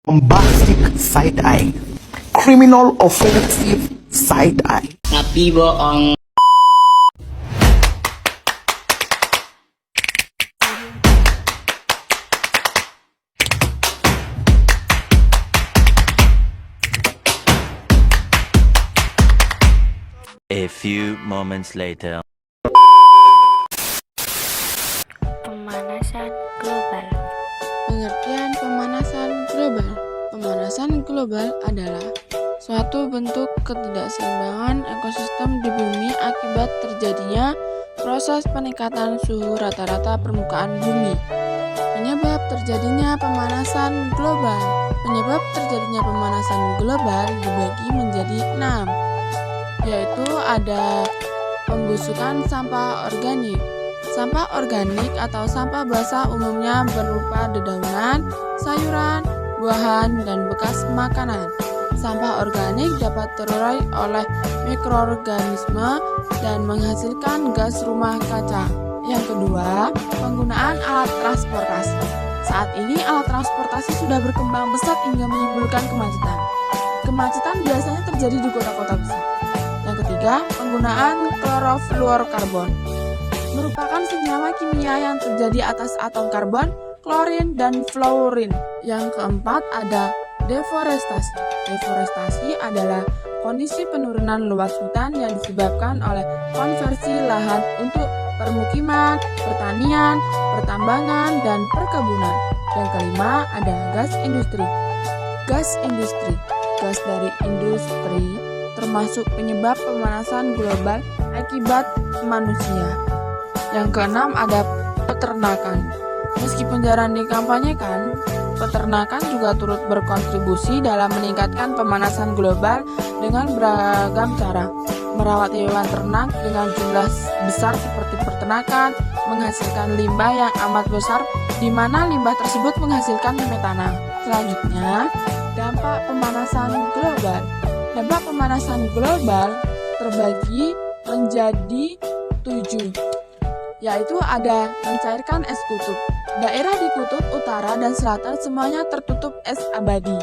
Bombastic side-eye, criminal offensive side-eye. Tapi bohong. A few moments later. Pemanasan global. Pengertian pemanasan global. Pemanasan global adalah suatu bentuk ketidakseimbangan ekosistem di bumi akibat terjadinya proses peningkatan suhu rata-rata permukaan bumi. Penyebab terjadinya pemanasan global. Penyebab terjadinya pemanasan global dibagi menjadi 6, yaitu ada pembusukan sampah organik. Sampah organik atau sampah basah umumnya berupa dedaunan, sayuran, buahan, dan bekas makanan. Sampah organik dapat terurai oleh mikroorganisme dan menghasilkan gas rumah kaca. Yang kedua, penggunaan alat transportasi. Saat ini alat transportasi sudah berkembang pesat hingga menimbulkan kemacetan. Kemacetan biasanya terjadi di kota-kota besar. Yang ketiga, penggunaan klorofluorkarbon merupakan senyawa kimia yang terjadi atas atom karbon, klorin, dan fluorin. Yang keempat ada deforestasi. Deforestasi adalah kondisi penurunan luas hutan yang disebabkan oleh konversi lahan untuk permukiman, pertanian, pertambangan, dan perkebunan. Yang kelima ada gas industri. Gas industri, gas dari industri termasuk penyebab pemanasan global akibat manusia. Yang keenam ada peternakan. Meskipun jarang dikampanyekan, peternakan juga turut berkontribusi dalam meningkatkan pemanasan global dengan beragam cara. Merawat hewan ternak dengan jumlah besar seperti peternakan menghasilkan limbah yang amat besar, di mana limbah tersebut menghasilkan metana. Selanjutnya, dampak pemanasan global. Dampak pemanasan global terbagi menjadi 7, yaitu ada mencairkan es kutub. Daerah di kutub utara dan selatan semuanya tertutup es abadi.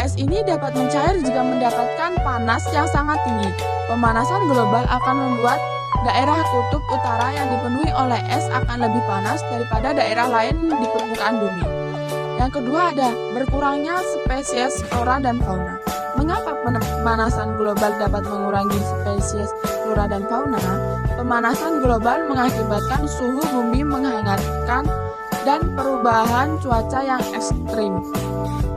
Es ini dapat mencair jika mendapatkan panas yang sangat tinggi. Pemanasan global akan membuat daerah kutub utara yang dipenuhi oleh es akan lebih panas daripada daerah lain di permukaan bumi. Yang kedua ada berkurangnya spesies flora dan fauna. Mengapa pemanasan global dapat mengurangi spesies flora dan fauna? Pemanasan global mengakibatkan suhu bumi menghangatkan dan perubahan cuaca yang ekstrim.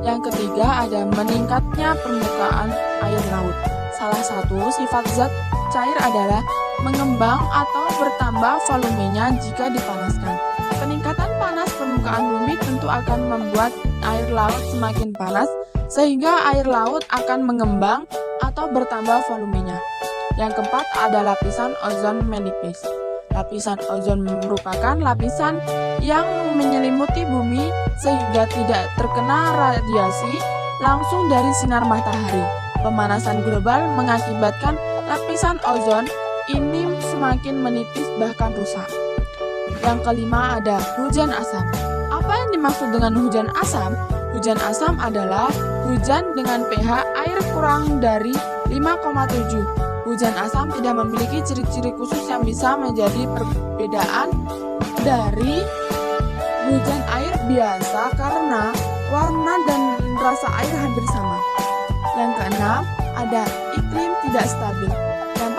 Yang ketiga ada meningkatnya permukaan air laut. Salah satu sifat zat cair adalah mengembang atau bertambah volumenya jika dipanaskan. Peningkatan panas permukaan bumi tentu akan membuat air laut semakin panas, sehingga air laut akan mengembang atau bertambah volumenya. Yang keempat ada lapisan ozon menipis. Lapisan ozon merupakan lapisan yang menyelimuti bumi sehingga tidak terkena radiasi langsung dari sinar matahari. Pemanasan global mengakibatkan lapisan ozon ini semakin menipis bahkan rusak. Yang kelima ada hujan asam. Apa yang dimaksud dengan hujan asam? Hujan asam adalah hujan dengan pH air kurang dari 5,7. Hujan asam tidak memiliki ciri-ciri khusus yang bisa menjadi perbedaan dari hujan air biasa karena warna dan rasa air hampir sama. Yang keenam, ada iklim tidak stabil.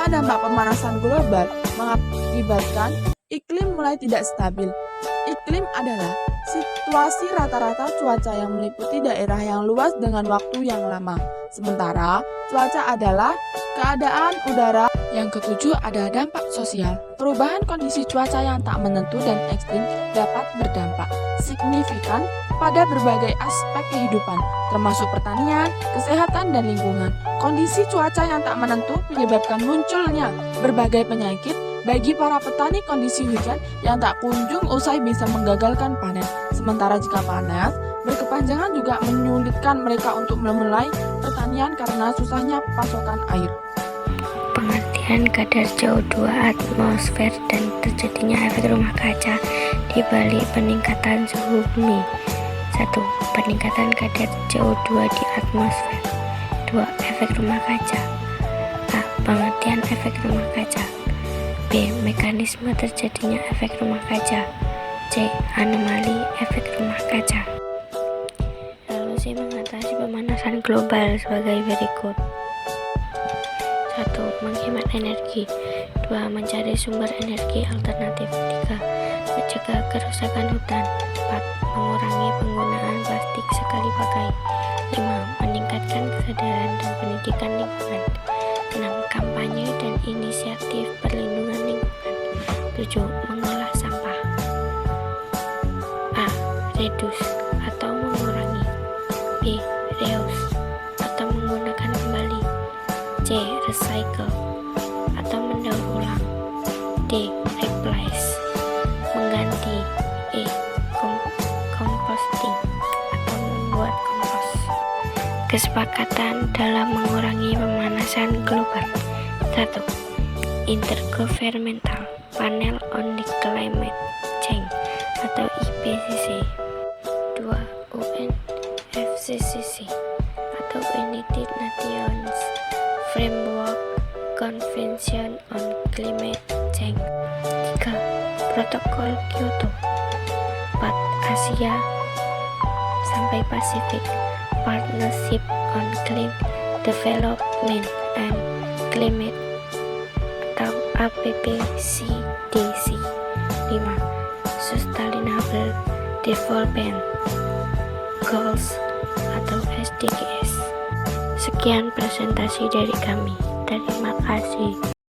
Dampak pemanasan global mengakibatkan iklim mulai tidak stabil. Iklim adalah situasi rata-rata cuaca yang meliputi daerah yang luas dengan waktu yang lama. Sementara cuaca adalah keadaan udara. Yang ketujuh ada dampak sosial. Perubahan kondisi cuaca yang tak menentu dan ekstrim dapat berdampak signifikan pada berbagai aspek kehidupan, termasuk pertanian, kesehatan, dan lingkungan. Kondisi cuaca yang tak menentu menyebabkan munculnya berbagai penyakit. Bagi para petani, kondisi hujan yang tak kunjung usai bisa menggagalkan panen. Sementara jika panas berkepanjangan juga menyulitkan mereka untuk memulai pertanian karena susahnya pasokan air. Pengertian kadar CO2 atmosfer dan terjadinya efek rumah kaca di balik peningkatan suhu bumi. 1. Peningkatan kadar CO2 di atmosfer. 2. Efek rumah kaca. A. Pengertian efek rumah kaca. B. Mekanisme terjadinya efek rumah kaca. C. Anomali efek rumah kaca. Solusi mengatasi pemanasan global sebagai berikut. 1. Menghemat energi. 2. Mencari sumber energi alternatif. 3. Mencegah kerusakan hutan. 4. Mengurangi penggunaan plastik sekali pakai. 5. Meningkatkan kesadaran dan pendidikan lingkungan. 6. Kampanye dan inisiatif perlindungan lingkungan. 7. Mengolah sampah. A. Reduce atau mengurangi. B. Reuse atau menggunakan kembali. C. Recycle atau mendaur ulang. D. Replace mengganti. E. Composting atau membuat kompos. Kesepakatan dalam mengurangi pemanasan global. 1. Intergovernmental Panel on the Climate Change atau IPCC. 2. UNFCCC atau United Nations Framework Convention on Climate Change. 3. Protokol Kyoto. 4. Asia sampai Pasifik Partnership on Clean Development and Climate atau APPCDC. 5. Sustainable Development Goals atau SDGs. Sekian presentasi dari kami. Terima kasih.